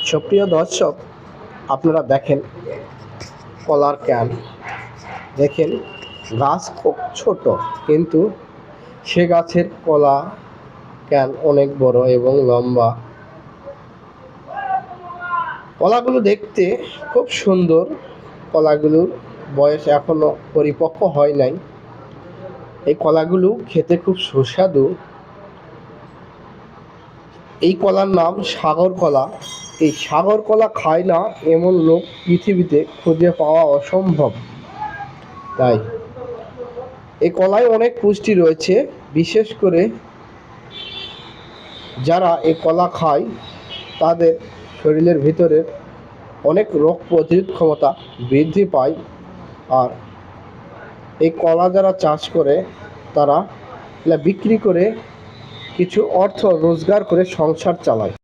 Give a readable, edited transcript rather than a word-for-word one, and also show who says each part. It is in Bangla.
Speaker 1: সুপ্রিয় দর্শক, আপনারা দেখেন কলার ক্যান। দেখেন গাছ খুব ছোট, কিন্তু সে গাছের কলা ক্যান অনেক বড় এবং লম্বা। কলাগুলো দেখতে খুব সুন্দর। কলাগুলোর বয়স এখনো পরিপক্ক হয় নাই। এই কলাগুলো খেতে খুব সুস্বাদু। এই কলার নাম সাগর কলা। এই সাগর কলা খায় না এমন লোক পৃথিবীতে খুঁজে পাওয়া অসম্ভব। তাই এই কলায় অনেক পুষ্টি রয়েছে। বিশেষ করে যারা এই কলা খায় তাদের শরীরের ভিতরে অনেক রোগ প্রতিরোধ ক্ষমতা বৃদ্ধি পায়। আর এই কলা যারা চাষ করে তারা বিক্রি করে কিছু অর্থ রোজগার করে সংসার চালায়।